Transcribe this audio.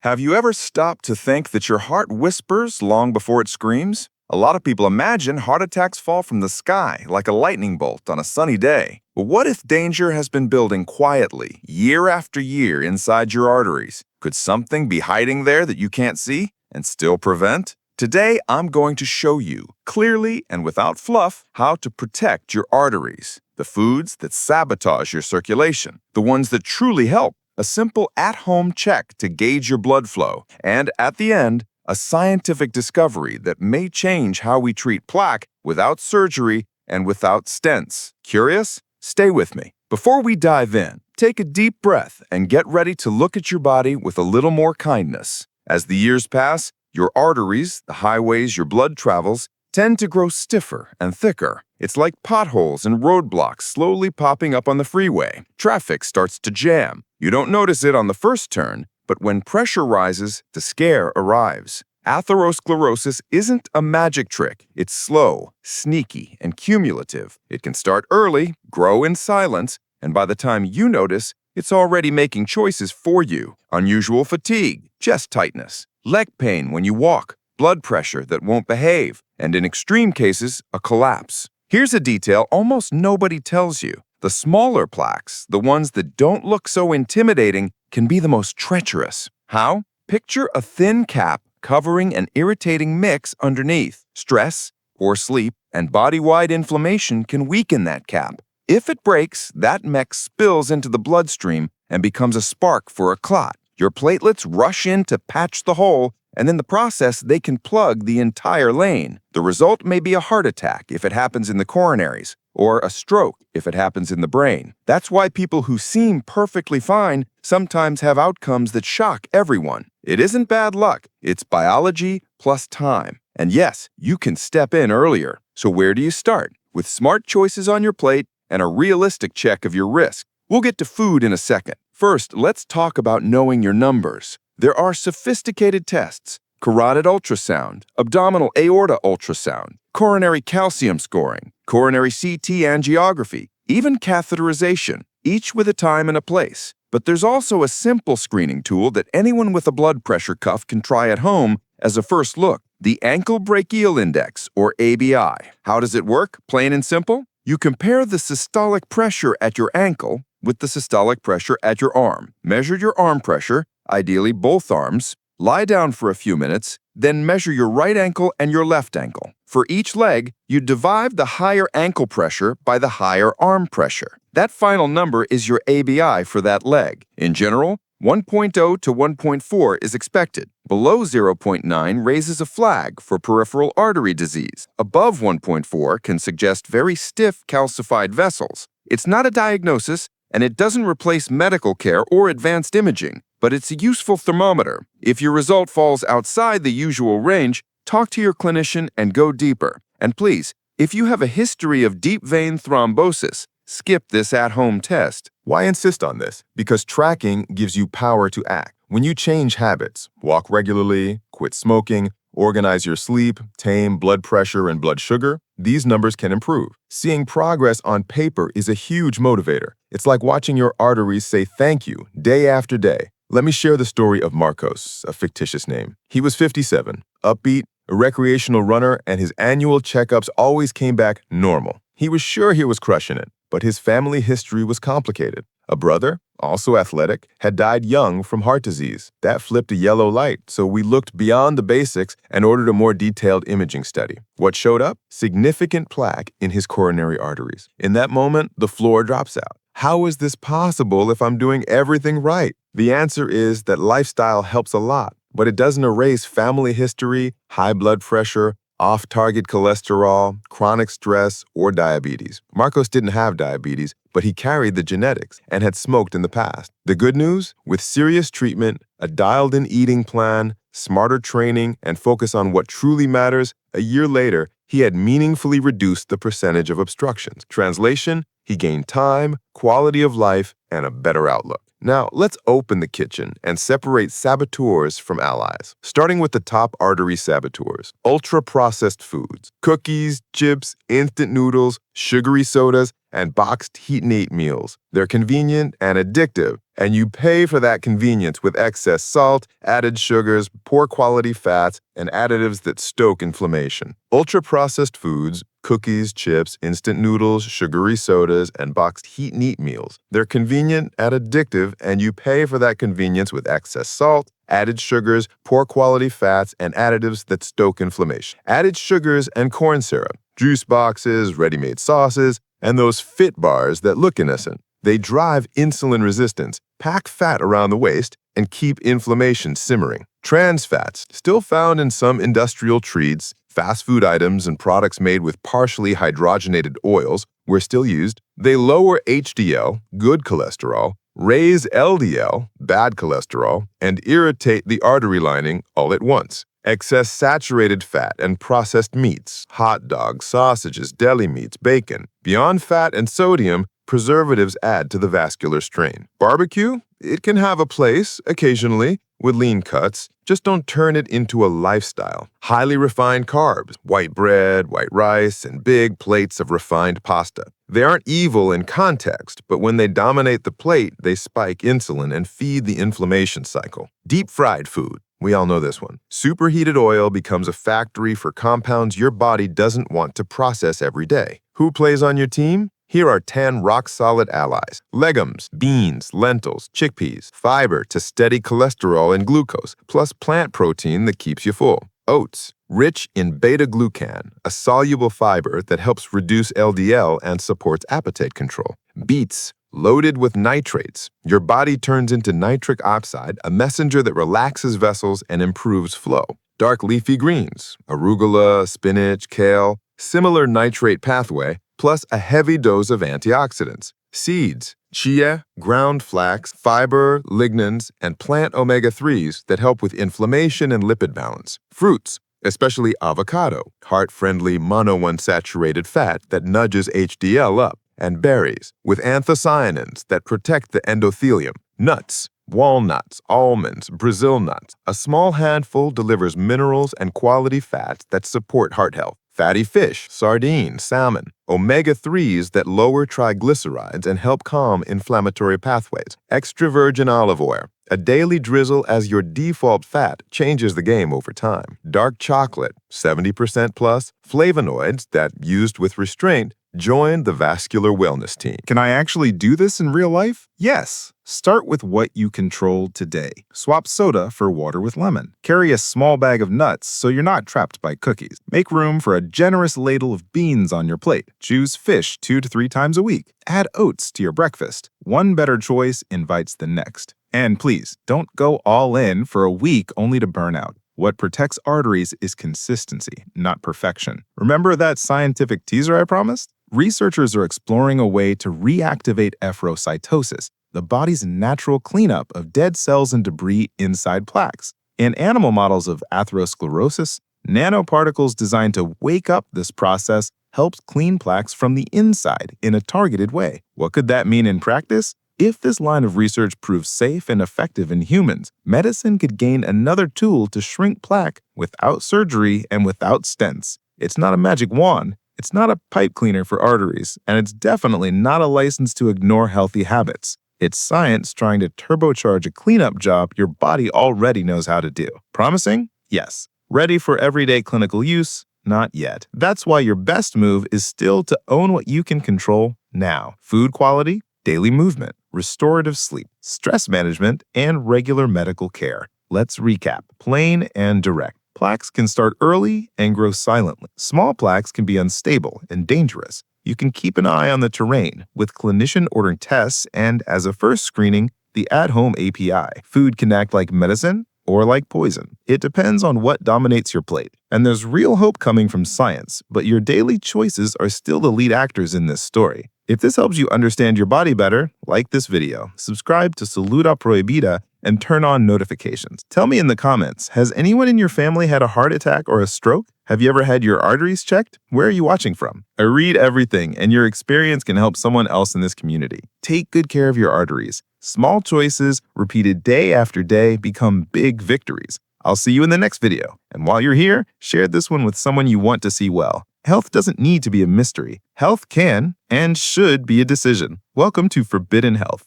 Have you ever stopped to think that your heart whispers long before it screams? A lot of people imagine heart attacks fall from the sky like a lightning bolt on a sunny day. But what if danger has been building quietly, year after year, inside your arteries? Could something be hiding there that you can't see and still prevent? Today, I'm going to show you, clearly and without fluff, how to protect your arteries. The foods that sabotage your circulation, the ones that truly help. A simple at-home check to gauge your blood flow, and at the end, a scientific discovery that may change how we treat plaque without surgery and without stents. Curious? Stay with me. Before we dive in, take a deep breath and get ready to look at your body with a little more kindness. As the years pass, your arteries, the highways your blood travels, tend to grow stiffer and thicker. It's like potholes and roadblocks slowly popping up on the freeway. Traffic starts to jam. You don't notice it on the first turn, but when pressure rises, the scare arrives. Atherosclerosis isn't a magic trick. It's slow, sneaky, and cumulative. It can start early, grow in silence, and by the time you notice, it's already making choices for you. Unusual fatigue, chest tightness, leg pain when you walk, blood pressure that won't behave, and in extreme cases, a collapse. Here's a detail almost nobody tells you. The smaller plaques, the ones that don't look so intimidating, can be the most treacherous. How? Picture a thin cap covering an irritating mix underneath. Stress, poor sleep, and body-wide inflammation can weaken that cap. If it breaks, that mix spills into the bloodstream and becomes a spark for a clot. Your platelets rush in to patch the hole, and in the process, they can plug the entire lane. The result may be a heart attack if it happens in the coronaries, or a stroke if it happens in the brain. That's why people who seem perfectly fine sometimes have outcomes that shock everyone. It isn't bad luck, it's biology plus time. And yes, you can step in earlier. So where do you start? With smart choices on your plate and a realistic check of your risk. We'll get to food in a second. First, let's talk about knowing your numbers. There are sophisticated tests: carotid ultrasound, abdominal aorta ultrasound, coronary calcium scoring, coronary CT angiography, even catheterization, each with a time and a place. But there's also a simple screening tool that anyone with a blood pressure cuff can try at home as a first look: the Ankle-Brachial Index, or ABI. How does it work? Plain and simple. You compare the systolic pressure at your ankle with the systolic pressure at your arm. Measure your arm pressure, ideally both arms, lie down for a few minutes, then measure your right ankle and your left ankle. For each leg, you divide the higher ankle pressure by the higher arm pressure. That final number is your ABI for that leg. In general, 1.0 to 1.4 is expected. Below 0.9 raises a flag for peripheral artery disease. Above 1.4 can suggest very stiff calcified vessels. It's not a diagnosis, and it doesn't replace medical care or advanced imaging, but it's a useful thermometer. If your result falls outside the usual range, talk to your clinician and go deeper. And please, if you have a history of deep vein thrombosis, skip this at-home test. Why insist on this? Because tracking gives you power to act. When you change habits, walk regularly, quit smoking, organize your sleep, tame blood pressure and blood sugar, these numbers can improve. Seeing progress on paper is a huge motivator. It's like watching your arteries say thank you day after day. Let me share the story of Marcos, a fictitious name. He was 57, upbeat, a recreational runner, and his annual checkups always came back normal. He was sure he was crushing it, but his family history was complicated. A brother, also athletic, had died young from heart disease. That flipped a yellow light, so we looked beyond the basics and ordered a more detailed imaging study. What showed up? Significant plaque in his coronary arteries. In that moment, the floor drops out. How is this possible if I'm doing everything right? The answer is that lifestyle helps a lot, but it doesn't erase family history, high blood pressure, off-target cholesterol, chronic stress, or diabetes. Marcos didn't have diabetes, but he carried the genetics and had smoked in the past. The good news? With serious treatment, a dialed-in eating plan, smarter training, and focus on what truly matters, a year later, he had meaningfully reduced the percentage of obstructions. Translation: he gained time, quality of life, and a better outlook. Now, let's open the kitchen and separate saboteurs from allies, starting with the top artery saboteurs: ultra-processed foods, cookies, chips, instant noodles, sugary sodas, and boxed heat-and-eat meals. They're convenient and addictive, and you pay for that convenience with excess salt, added sugars, poor quality fats, and additives that stoke inflammation. Ultra-processed foods, cookies, chips, instant noodles, sugary sodas, and boxed heat-and-eat meals. They're convenient and addictive, and you pay for that convenience with excess salt, added sugars, poor quality fats, and additives that stoke inflammation. Added sugars and corn syrup, juice boxes, ready-made sauces, and those fit bars that look innocent. They drive insulin resistance, pack fat around the waist, and keep inflammation simmering. Trans fats, still found in some industrial treats, fast food items, and products made with partially hydrogenated oils, were still used. They lower HDL, good cholesterol, raise LDL, bad cholesterol, and irritate the artery lining all at once. Excess saturated fat and processed meats, hot dogs, sausages, deli meats, bacon. Beyond fat and sodium, preservatives add to the vascular strain. Barbecue? It can have a place, occasionally, with lean cuts. Just don't turn it into a lifestyle. Highly refined carbs, white bread, white rice, and big plates of refined pasta. They aren't evil in context, but when they dominate the plate, they spike insulin and feed the inflammation cycle. Deep-fried food. We all know this one. Superheated oil becomes a factory for compounds your body doesn't want to process every day. Who plays on your team? Here are 10 rock-solid allies. Legumes, beans, lentils, chickpeas, fiber to steady cholesterol and glucose, plus plant protein that keeps you full. Oats, rich in beta-glucan, a soluble fiber that helps reduce LDL and supports appetite control. Beets, loaded with nitrates. Your body turns into nitric oxide, a messenger that relaxes vessels and improves flow. Dark leafy greens, arugula, spinach, kale, similar nitrate pathway, plus a heavy dose of antioxidants. Seeds, chia, ground flax, fiber, lignans, and plant omega-3s that help with inflammation and lipid balance. Fruits, especially avocado, heart-friendly monounsaturated fat that nudges HDL up. And berries, with anthocyanins that protect the endothelium. Nuts, walnuts, almonds, Brazil nuts. A small handful delivers minerals and quality fats that support heart health. Fatty fish, sardines, salmon. Omega-3s that lower triglycerides and help calm inflammatory pathways. Extra virgin olive oil. A daily drizzle as your default fat changes the game over time. Dark chocolate, 70% plus. Flavonoids that, used with restraint, join the vascular wellness team. Can I actually do this in real life? Yes. Start with what you control today. Swap soda for water with lemon. Carry a small bag of nuts so you're not trapped by cookies. Make room for a generous ladle of beans on your plate. Choose fish 2 to 3 times a week. Add oats to your breakfast. One better choice invites the next. And please, don't go all in for a week only to burn out. What protects arteries is consistency, not perfection. Remember that scientific teaser I promised? Researchers are exploring a way to reactivate atherosclerosis, the body's natural cleanup of dead cells and debris inside plaques. In animal models of atherosclerosis, nanoparticles designed to wake up this process helps clean plaques from the inside in a targeted way. What could that mean in practice? If this line of research proves safe and effective in humans, medicine could gain another tool to shrink plaque without surgery and without stents. It's not a magic wand, it's not a pipe cleaner for arteries, and it's definitely not a license to ignore healthy habits. It's science trying to turbocharge a cleanup job your body already knows how to do. Promising? Yes. Ready for everyday clinical use? Not yet. That's why your best move is still to own what you can control now. Food quality, daily movement, restorative sleep, stress management, and regular medical care. Let's recap. Plain and direct. Plaques can start early and grow silently. Small plaques can be unstable and dangerous. You can keep an eye on the terrain with clinician-ordered tests and, as a first screening, the at-home API. Food can act like medicine or like poison. It depends on what dominates your plate. And there's real hope coming from science, but your daily choices are still the lead actors in this story. If this helps you understand your body better, like this video, subscribe to Saluda Prohibida, and turn on notifications. Tell me in the comments, has anyone in your family had a heart attack or a stroke? Have you ever had your arteries checked? Where are you watching from? I read everything, and your experience can help someone else in this community. Take good care of your arteries. Small choices, repeated day after day, become big victories. I'll see you in the next video. And while you're here, share this one with someone you want to see well. Health doesn't need to be a mystery. Health can and should be a decision. Welcome to Forbidden Health.